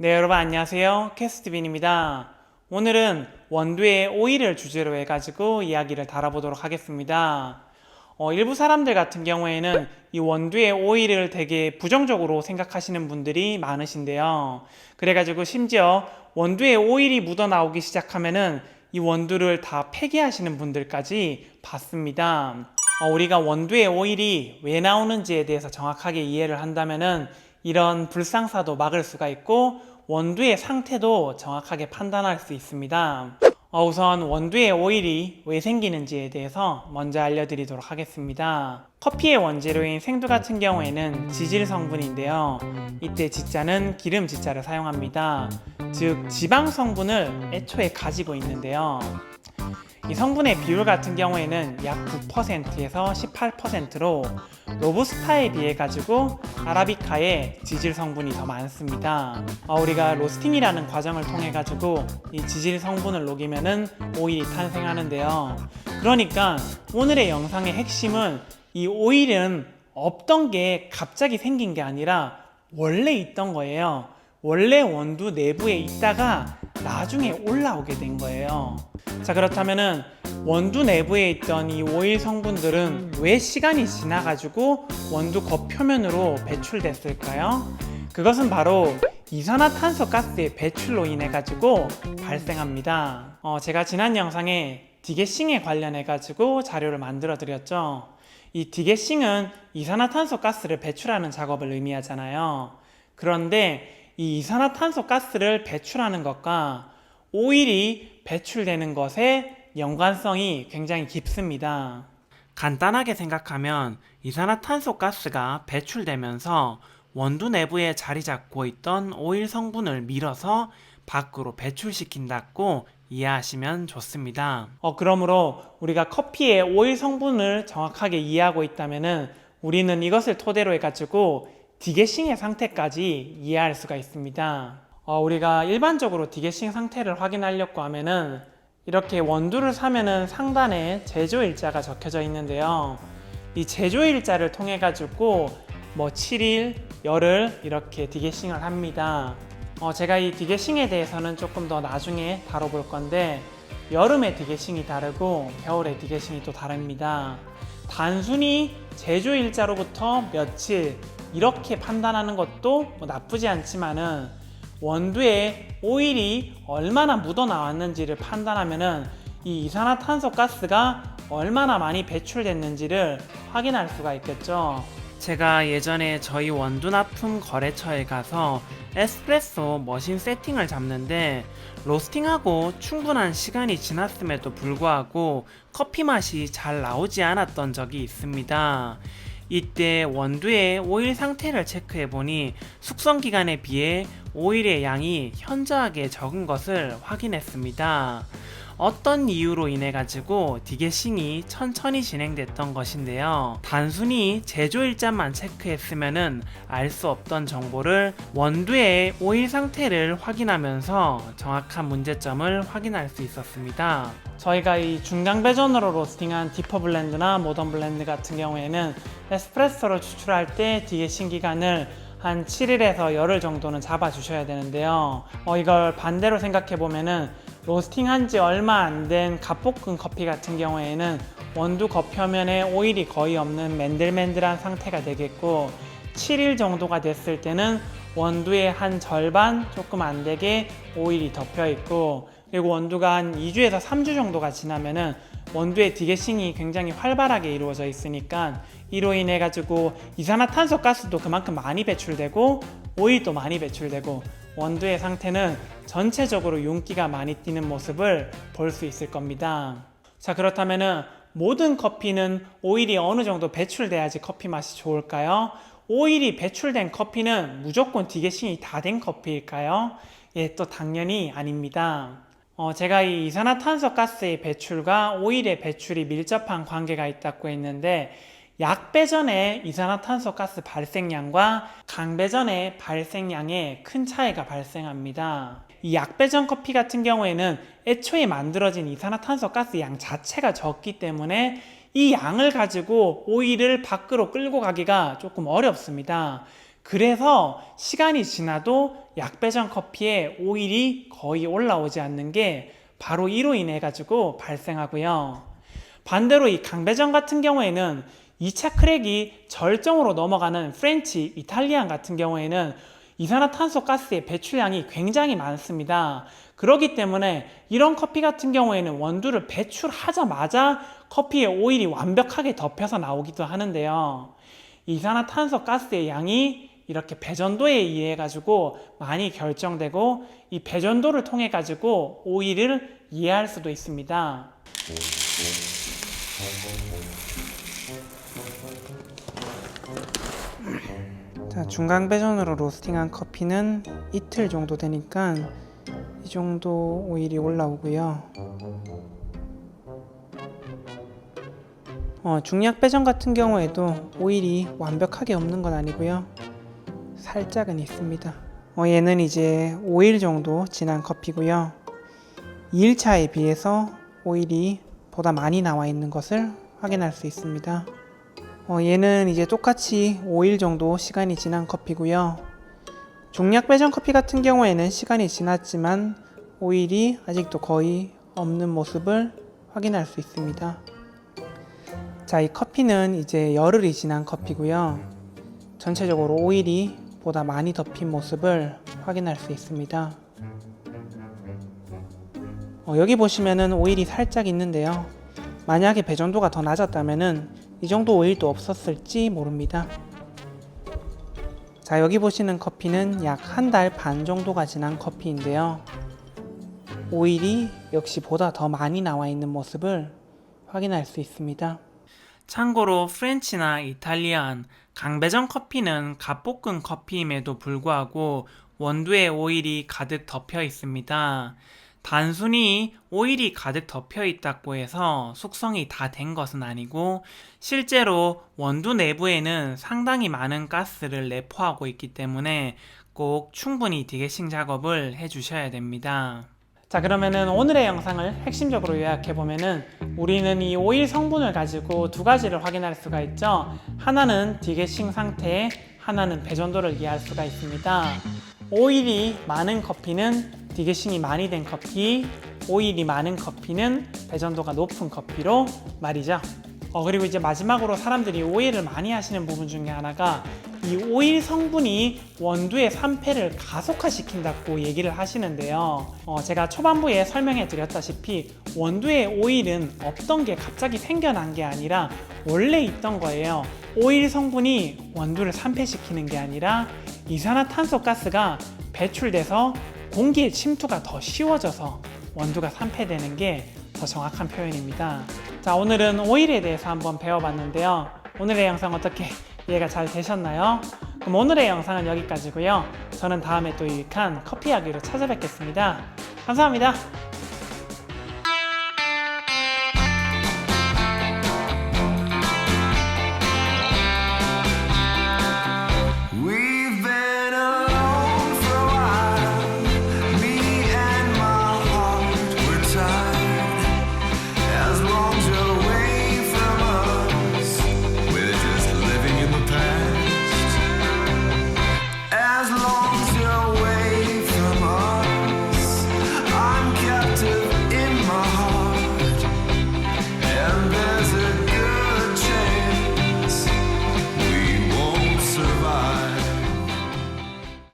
네, 여러분 안녕하세요. 캐스트빈입니다. 오늘은 원두의 오일을 주제로 해가지고 이야기를 다뤄보도록 하겠습니다. 일부 사람들 같은 경우에는 이 원두의 오일을 되게 부정적으로 생각하시는 분들이 많으신데요. 그래가지고 심지어 원두의 오일이 묻어나오기 시작하면은 이 원두를 다 폐기하시는 분들까지 봤습니다. 우리가 원두의 오일이 왜 나오는지에 대해서 정확하게 이해를 한다면은 이런 불상사도 막을 수가 있고 원두의 상태도 정확하게 판단할 수 있습니다. 우선 원두의 오일이 왜 생기는지에 대해서 먼저 알려드리도록 하겠습니다. 커피의 원재료인 생두 같은 경우에는 지질 성분인데요. 이때 지자는 기름 지자를 사용합니다. 즉 지방 성분을 애초에 가지고 있는데요. 이 성분의 비율 같은 경우에는 약 9%에서 18%로 로부스타에 비해 가지고 아라비카의 지질 성분이 더 많습니다. 우리가 로스팅이라는 과정을 통해 가지고 이 지질 성분을 녹이면은 오일이 탄생하는데요. 그러니까 오늘의 영상의 핵심은 이 오일은 없던 게 갑자기 생긴 게 아니라 원래 있던 거예요. 원래 원두 내부에 있다가 나중에 올라오게 된 거예요. 자, 그렇다면은 원두 내부에 있던 이 오일 성분들은 왜 시간이 지나가지고 원두 겉표면으로 배출됐을까요? 그것은 바로 이산화탄소 가스의 배출로 인해 가지고 발생합니다. 제가 지난 영상에 디게싱에 관련해 가지고 자료를 만들어 드렸죠. 이 디게싱은 이산화탄소 가스를 배출하는 작업을 의미하잖아요. 그런데 이 이산화탄소 가스를 배출하는 것과 오일이 배출되는 것의 연관성이 굉장히 깊습니다. 간단하게 생각하면 이산화탄소 가스가 배출되면서 원두 내부에 자리 잡고 있던 오일 성분을 밀어서 밖으로 배출시킨다고 이해하시면 좋습니다. 그러므로 우리가 커피의 오일 성분을 정확하게 이해하고 있다면 우리는 이것을 토대로 해가지고 디게싱의 상태까지 이해할 수가 있습니다. 우리가 일반적으로 디게싱 상태를 확인하려고 하면은 이렇게 원두를 사면은 상단에 제조일자가 적혀져 있는데요. 이 제조일자를 통해 가지고 7일, 열흘 이렇게 디게싱을 합니다. 제가 이 디게싱에 대해서는 조금 더 나중에 다뤄볼 건데 여름에 디게싱이 다르고 겨울에 디게싱이 또 다릅니다. 단순히 제조일자로부터 며칠 이렇게 판단하는 것도 나쁘지 않지만은 원두에 오일이 얼마나 묻어 나왔는지를 판단하면은 이 이산화탄소 가스가 얼마나 많이 배출됐는지를 확인할 수가 있겠죠. 제가 예전에 저희 원두 납품 거래처에 가서 에스프레소 머신 세팅을 잡는데 로스팅하고 충분한 시간이 지났음에도 불구하고 커피 맛이 잘 나오지 않았던 적이 있습니다. 이때 원두의 오일 상태를 체크해보니 숙성기간에 비해 오일의 양이 현저하게 적은 것을 확인했습니다. 어떤 이유로 인해 가지고 디게싱이 천천히 진행됐던 것인데요. 단순히 제조일자만 체크했으면은 알 수 없던 정보를 원두의 오일 상태를 확인하면서 정확한 문제점을 확인할 수 있었습니다. 저희가 이 중강 배전으로 로스팅한 디퍼 블렌드나 모던 블렌드 같은 경우에는 에스프레소로 추출할 때 디게싱 기간을 한 7일에서 열흘 정도는 잡아주셔야 되는데요. 이걸 반대로 생각해보면은 로스팅한 지 얼마 안 된 갓볶은 커피 같은 경우에는 원두 겉표면에 오일이 거의 없는 맨들맨들한 상태가 되겠고 7일 정도가 됐을 때는 원두의 한 절반 조금 안 되게 오일이 덮여 있고 그리고 원두가 한 2주에서 3주 정도가 지나면은 원두의 디게싱이 굉장히 활발하게 이루어져 있으니까 이로 인해 가지고 이산화탄소 가스도 그만큼 많이 배출되고 오일도 많이 배출되고 원두의 상태는 전체적으로 윤기가 많이 띄는 모습을 볼 수 있을 겁니다. 자, 그렇다면은 모든 커피는 오일이 어느 정도 배출돼야지 커피 맛이 좋을까요? 오일이 배출된 커피는 무조건 디게싱이 다 된 커피일까요? 또 당연히 아닙니다. 제가 이 이산화탄소 가스의 배출과 오일의 배출이 밀접한 관계가 있다고 했는데 약배전의 이산화탄소 가스 발생량과 강배전의 발생량에 큰 차이가 발생합니다. 이 약배전 커피 같은 경우에는 애초에 만들어진 이산화탄소 가스 양 자체가 적기 때문에 이 양을 가지고 오일을 밖으로 끌고 가기가 조금 어렵습니다. 그래서 시간이 지나도 약배전 커피에 오일이 거의 올라오지 않는 게 바로 이로 인해 가지고 발생하고요. 반대로 이 강배전 같은 경우에는 2차 크랙이 절정으로 넘어가는 프렌치, 이탈리안 같은 경우에는 이산화탄소 가스의 배출량이 굉장히 많습니다. 그렇기 때문에 이런 커피 같은 경우에는 원두를 배출하자마자 커피에 오일이 완벽하게 덮여서 나오기도 하는데요. 이산화탄소 가스의 양이 이렇게 배전도에 의해 가지고 많이 결정되고 이 배전도를 통해 가지고 오일을 이해할 수도 있습니다. 자, 중간 배전으로 로스팅한 커피는 이틀 정도 되니까 이 정도 오일이 올라오고요. 중약 배전 같은 경우에도 오일이 완벽하게 없는 건 아니고요. 살짝은 있습니다. 얘는 이제 5일 정도 지난 커피고요. 2일차에 비해서 오일이 보다 많이 나와 있는 것을 확인할 수 있습니다. 얘는 이제 똑같이 5일 정도 시간이 지난 커피고요. 중약 배전 커피 같은 경우에는 시간이 지났지만 오일이 아직도 거의 없는 모습을 확인할 수 있습니다. 자, 이 커피는 이제 열흘이 지난 커피고요. 전체적으로 오일이 보다 많이 덮인 모습을 확인할 수 있습니다. 여기 보시면은 오일이 살짝 있는데요. 만약에 배전도가 더 낮았다면은 이 정도 오일도 없었을지 모릅니다. 자, 여기 보시는 커피는 약 한 달 반 정도가 지난 커피인데요. 오일이 역시 보다 더 많이 나와 있는 모습을 확인할 수 있습니다. 참고로 프렌치나 이탈리안, 강배전 커피는 갓볶은 커피임에도 불구하고 원두에 오일이 가득 덮여 있습니다. 단순히 오일이 가득 덮여 있다고 해서 숙성이 다 된 것은 아니고 실제로 원두 내부에는 상당히 많은 가스를 내포하고 있기 때문에 꼭 충분히 디게싱 작업을 해주셔야 됩니다. 자, 그러면은 오늘의 영상을 핵심적으로 요약해보면은 우리는 이 오일 성분을 가지고 두 가지를 확인할 수가 있죠. 하나는 디게싱 상태, 하나는 배전도를 이해할 수가 있습니다. 오일이 많은 커피는 디게싱이 많이 된 커피, 오일이 많은 커피는 배전도가 높은 커피로 말이죠. 그리고 이제 마지막으로 사람들이 오해를 많이 하시는 부분 중에 하나가 이 오일 성분이 원두의 산패를 가속화시킨다고 얘기를 하시는데요. 제가 초반부에 설명해 드렸다시피 원두의 오일은 없던 게 갑자기 생겨난 게 아니라 원래 있던 거예요. 오일 성분이 원두를 산패시키는 게 아니라 이산화탄소 가스가 배출돼서 공기의 침투가 더 쉬워져서 원두가 산패되는 게 더 정확한 표현입니다. 자, 오늘은 오일에 대해서 한번 배워봤는데요. 오늘의 영상 어떻게 이해가 잘 되셨나요? 그럼 오늘의 영상은 여기까지고요. 저는 다음에 또 유익한 커피 이야기로 찾아뵙겠습니다. 감사합니다.